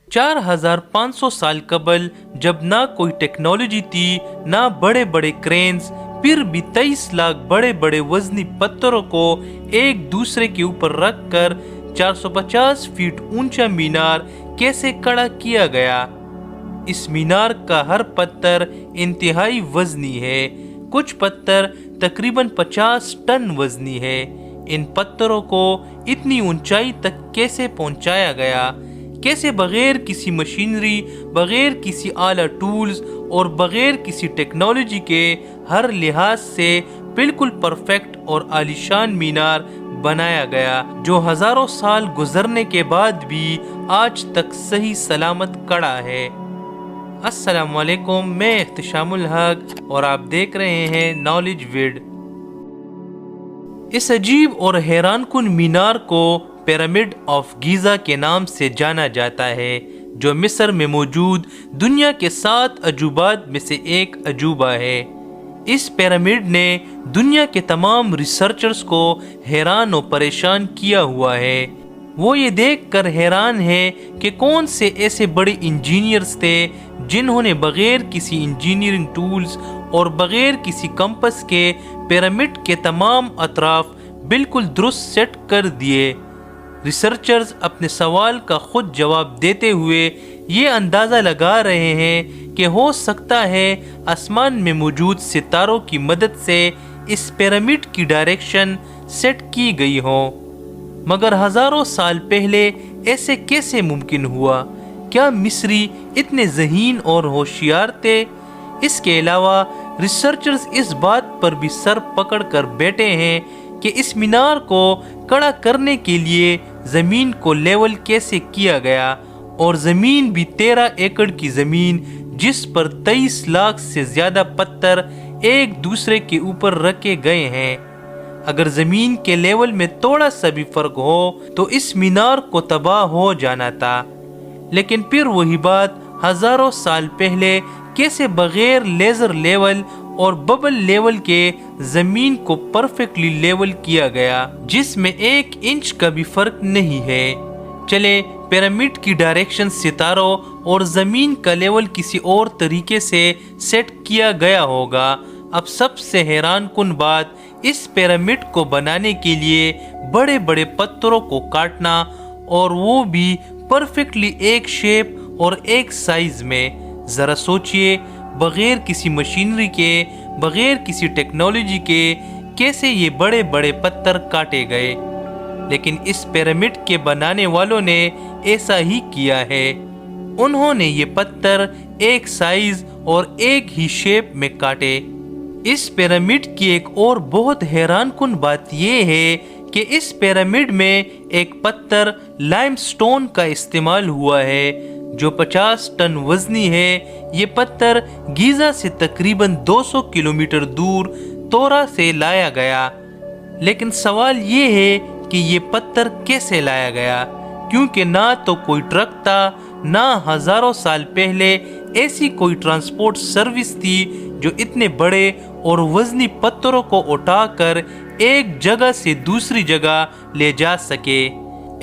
4500 साल कबल, जब ना कोई टेक्नोलॉजी थी ना बड़े बड़े क्रेन्स, फिर भी 23 लाख बड़े बड़े वजनी पत्थरों को एक दूसरे के ऊपर रखकर 450 फीट ऊंचा मीनार कैसे खड़ा किया गया। इस मीनार का हर पत्थर इंतहाई वजनी है। कुछ पत्थर तकरीबन 50 टन वजनी है। इन पत्थरों को इतनी ऊंचाई तक कैसे पहुंचाया गया? कैसे बगैर किसी मशीनरी, बगैर किसी आला टूल्स और बगैर किसी टेक्नोलॉजी के हर लिहाज से बिल्कुल परफेक्ट और आलीशान मीनार बनाया गया, जो हजारों साल गुजरने के बाद भी आज तक सही सलामत खड़ा है। अस्सलाम वालेकुम, मैं इख्तिशामुल हक और आप देख रहे हैं नॉलेज विड। इस अजीब और हैरानकुन मीनार को पिरामिड ऑफ गीज़ा के नाम से जाना जाता है, जो मिस्र में मौजूद दुनिया के 7 अजूबात में से एक अजूबा है। इस पिरामिड ने दुनिया के तमाम रिसर्चर्स को हैरान और परेशान किया हुआ है। वो ये देख कर हैरान है कि कौन से ऐसे बड़े इंजीनियर्स थे जिन्होंने बगैर किसी इंजीनियरिंग टूल्स और बगैर किसी कंपस के पिरामिड के तमाम अतराफ बिल्कुल दुरुस्त सेट कर दिए। रिसर्चर्स अपने सवाल का खुद जवाब देते हुए ये अंदाज़ा लगा रहे हैं कि हो सकता है आसमान में मौजूद सितारों की मदद से इस पिरामिड की डायरेक्शन सेट की गई हो। मगर हज़ारों साल पहले ऐसे कैसे मुमकिन हुआ? क्या मिस्री इतने ज़हीन और होशियार थे? इसके अलावा रिसर्चर्स इस बात पर भी सर पकड़ कर बैठे हैं कि इस मीनार को खड़ा करने के लिए ज़मीन को लेवल कैसे किया गया, और ज़मीन भी 13 एकड़ की ज़मीन जिस पर 23 लाख से ज़्यादा पत्थर एक दूसरे के ऊपर रखे गए हैं। अगर ज़मीन के लेवल में थोड़ा सा भी फ़र्क हो तो इस मीनार को तबाह हो जाना था। लेकिन फिर वही बात हज़ारों साल पहले कैसे बगैर लेज़र लेवल और बबल लेवल के ज़मीन को परफेक्टली लेवल किया गया, जिसमें 1 इंच का भी फ़र्क नहीं है। चले पिरामिड की डायरेक्शन सितारों और ज़मीन का लेवल किसी और तरीके से सेट किया गया होगा। अब सबसे हैरानकुन बात, इस पिरामिड को बनाने के लिए बड़े बड़े पत्थरों को काटना, और वो भी परफेक्टली एक शेप और एक साइज में। ज़रा सोचिए, बगैर किसी मशीनरी के, बगैर किसी टेक्नोलॉजी के कैसे ये बड़े बड़े पत्थर काटे गए। लेकिन इस पिरामिड के बनाने वालों ने ऐसा ही किया है। उन्होंने ये पत्थर एक साइज और एक ही शेप में काटे। इस पिरामिड की एक और बहुत हैरानकुन बात यह है कि इस पिरामिड में एक पत्थर लाइमस्टोन का इस्तेमाल हुआ है, जो 50 टन वजनी है। ये पत्थर गीज़ा से तकरीबन 200 किलोमीटर दूर तोरा से लाया गया। लेकिन सवाल ये है कि ये पत्थर कैसे लाया गया, क्योंकि ना तो कोई ट्रक था, ना हज़ारों साल पहले ऐसी कोई ट्रांसपोर्ट सर्विस थी जो इतने बड़े और वजनी पत्थरों को उठाकर एक जगह से दूसरी जगह ले जा सके।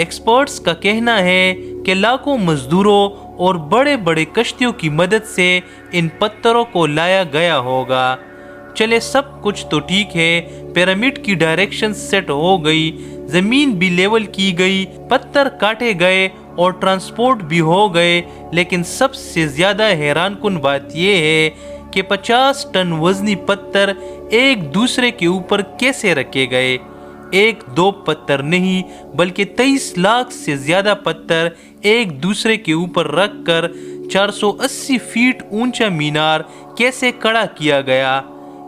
एक्सपर्ट्स का कहना है कि लाखों मजदूरों और बड़े बड़े कश्तियों की मदद से इन पत्थरों को लाया गया होगा। चले, सब कुछ तो ठीक है, पिरामिड की डायरेक्शन सेट हो गई, ज़मीन भी लेवल की गई, पत्थर काटे गए और ट्रांसपोर्ट भी हो गए। लेकिन सबसे ज़्यादा हैरानकुन बात यह है कि 50 टन वजनी पत्थर एक दूसरे के ऊपर कैसे रखे गए। 1-2 पत्थर नहीं, बल्कि 23 लाख से ज़्यादा पत्थर एक दूसरे के ऊपर रखकर 480 फीट ऊंचा मीनार कैसे खड़ा किया गया,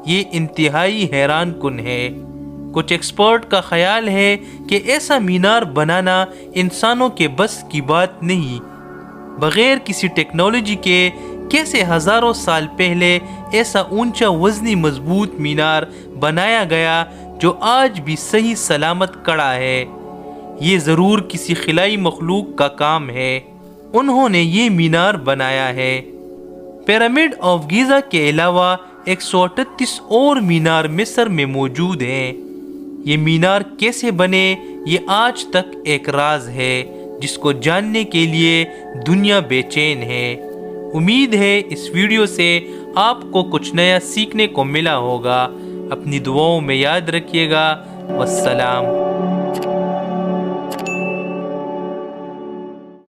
ये इंतहाई हैरानकुन है। कुछ एक्सपर्ट का ख्याल है कि ऐसा मीनार बनाना इंसानों के बस की बात नहीं। बगैर किसी टेक्नोलॉजी के कैसे हज़ारों साल पहले ऐसा ऊंचा वजनी मजबूत मीनार बनाया गया, जो आज भी सही सलामत खड़ा है। ये ज़रूर किसी खिलाई मखलूक का काम है। उन्होंने ये मीनार बनाया है। पिरामिड ऑफ गीज़ा के अलावा 138 और मीनार मिस्र में मौजूद हैं। ये मीनार कैसे बने, ये आज तक एक राज है। جس کو جاننے کے لیے دنیا بے چین ہے۔ امید ہے اس ویڈیو سے آپ کو کچھ نیا سیکھنے کو ملا ہوگا۔ اپنی دعاؤں میں یاد رکھیے گا۔ والسلام۔